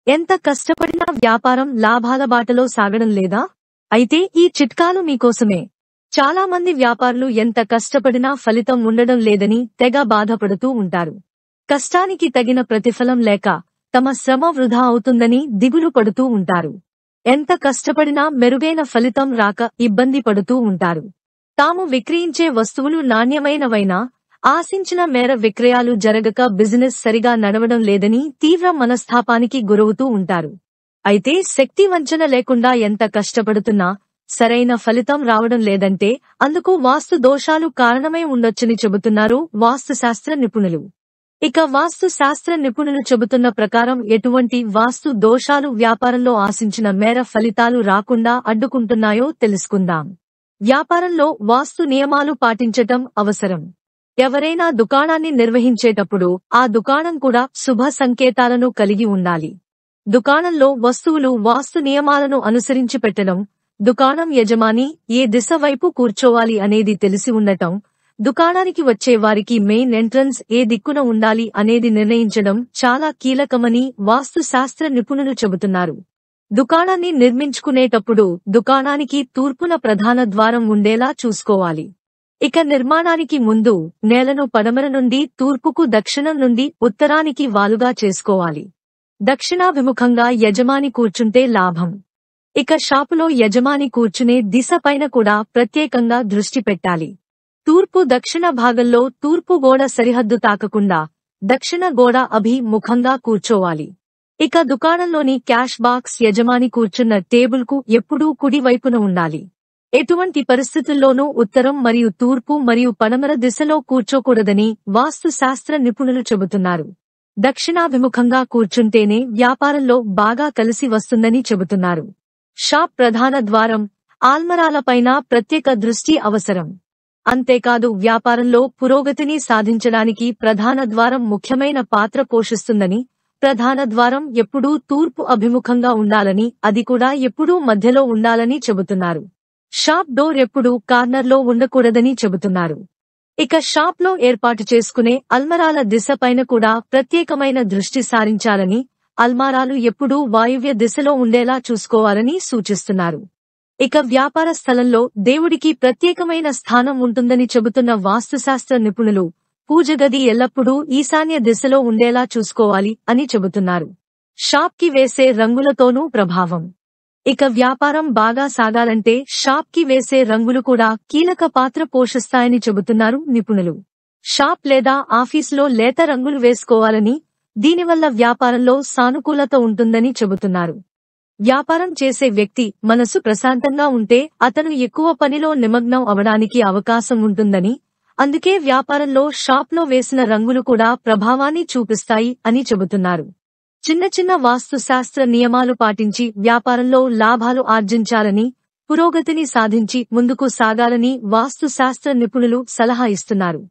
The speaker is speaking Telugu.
ఎంత కష్టపడినా వ్యాపారం లాభాల బాటలో సాగడం లేదా? అయితే ఈ చిట్కాలు మీకోసమే. చాలా మంది వ్యాపారులు ఎంత కష్టపడినా ఫలితం ఉండడం లేదని తెగ బాధపడుతూ ఉంటారు. కష్టానికి తగిన ప్రతిఫలం లేక తమ శ్రమ వృధా అవుతుందని దిగులు పడుతూ ఉంటారు. ఎంత కష్టపడినా మెరుగైన ఫలితం రాక ఇబ్బంది పడుతూ ఉంటారు. తాము విక్రయించే వస్తువులు నాణ్యమైనవైనా ఆశించిన మేర విక్రయాలు జరగక బిజినెస్ సరిగా నడవడం లేదని తీవ్ర మనస్తాపానికి గురవుతూ ఉంటారు. అయితే శక్తి వంచన లేకుండా ఎంత కష్టపడుతున్నా సరైన ఫలితం రావడం లేదంటే అందుకు వాస్తు దోషాలు కారణమై ఉండొచ్చని చెబుతున్నారు వాస్తుశాస్త్ర నిపుణులు. ఇక వాస్తు శాస్త్ర నిపుణులు చెబుతున్న ప్రకారం ఎటువంటి వాస్తు దోషాలు వ్యాపారంలో ఆశించిన మేర ఫలితాలు రాకుండా అడ్డుకుంటున్నాయో తెలుసుకుందాం. వ్యాపారంలో వాస్తు నియమాలు పాటించటం అవసరం. ఎవరైనా దుకాణాన్ని నిర్వహించేటప్పుడు ఆ దుకాణం కూడా శుభ సంకేతాలను కలిగి ఉండాలి. దుకాణంలో వస్తువులు వాస్తు నియమాలను అనుసరించి పెట్టడం, దుకాణం యజమాని ఏ దిశ వైపు కూర్చోవాలి అనేది తెలిసి ఉండటం, దుకాణానికి వచ్చే వారికి మెయిన్ ఎంట్రన్స్ ఏ దిక్కున ఉండాలి అనేది నిర్ణయించడం చాలా కీలకమని వాస్తు శాస్త్ర నిపుణులు చెబుతున్నారు. దుకాణాన్ని నిర్మించుకునేటప్పుడు దుకాణానికి తూర్పున ప్రధాన ద్వారం ఉండేలా చూసుకోవాలి. ఇక నిర్మాణానికి ముందు నేలను పడమర నుండి తూర్పుకు, దక్షిణం నుండి ఉత్తరానికి వాలుగా చేసుకోవాలి. దక్షిణాభిముఖంగా యజమాని కూర్చుంటే లాభం. ఇక షాపులో యజమాని కూర్చునే దిశ పైన కూడా ప్రత్యేకంగా దృష్టి పెట్టాలి. తూర్పు దక్షిణ భాగంలో తూర్పు గోడ సరిహద్దు తాకకుండా దక్షిణ గోడ అభిముఖంగా కూర్చోవాలి. ఇక దుకాణంలోని క్యాష్ బాక్స్ యజమాని కూర్చున్న టేబుల్కు ఎప్పుడూ కుడి వైపున ఉండాలి. ఎటువంటి పరిస్థితుల్లోనూ ఉత్తరం మరియు తూర్పు మరియు పడమర దిశలో కూర్చోకూడదని వాస్తు శాస్త్ర నిపుణులు చెబుతున్నారు. దక్షిణాభిముఖంగా కూర్చుంటేనే వ్యాపారంలో బాగా కలిసి వస్తుందని చెబుతున్నారు. షాప్ ప్రధాన ద్వారం, ఆల్మరాలపైన ప్రత్యేక దృష్టి అవసరం. అంతేకాదు వ్యాపారంలో పురోగతిని సాధించడానికి ప్రధాన ద్వారం ముఖ్యమైన పాత్ర పోషిస్తుందని, ప్రధాన ద్వారం ఎప్పుడూ తూర్పు అభిముఖంగా ఉండాలని, అది కూడా ఎప్పుడూ మధ్యలో ఉండాలని చెబుతున్నారు. షాప్ డోర్ ఎప్పుడూ కార్నర్లో ఉండకూడదని చెబుతున్నారు. ఇక షాప్లో ఏర్పాటు చేసుకునే అల్మరాల దిశ పైన కూడా ప్రత్యేకమైన దృష్టి సారించాలని, అల్మారాలు ఎప్పుడూ వాయువ్య దిశలో ఉండేలా చూసుకోవాలని సూచిస్తున్నారు. ఇక వ్యాపార స్థలంలో దేవుడికి ప్రత్యేకమైన స్థానం ఉంటుందని చెబుతున్న వాస్తుశాస్త్ర నిపుణులు పూజగది ఎల్లప్పుడూ ఈశాన్య దిశలో ఉండేలా చూసుకోవాలి అని చెబుతున్నారు. షాప్కి వేసే రంగులతోనూ ప్రభావం. ఇక వ్యాపారం బాగా సాగాలంటే షాప్కి వేసే రంగులు కూడా కీలక పాత్ర పోషిస్తాయని చెబుతున్నారు నిపుణులు. షాప్ లేదా ఆఫీసులో లేత రంగులు వేసుకోవాలని, దీనివల్ల వ్యాపారంలో సానుకూలత ఉంటుందని చెబుతున్నారు. వ్యాపారం చేసే వ్యక్తి మనసు ప్రశాంతంగా ఉంటే అతను ఎక్కువ పనిలో నిమగ్నం అవడానికి అవకాశం ఉంటుందని, అందుకే వ్యాపారంలో షాప్లో వేసిన రంగులు కూడా ప్రభావాన్ని చూపిస్తాయి అని చెబుతున్నారు. చిన్న చిన్న వాస్తు శాస్త్ర నియమాలు పాటించి వ్యాపారంలో లాభాలు ఆర్జించాలని, పురోగతిని సాధించి ముందుకు సాగాలని వాస్తు శాస్త్ర నిపుణులు సలహా ఇస్తున్నారు.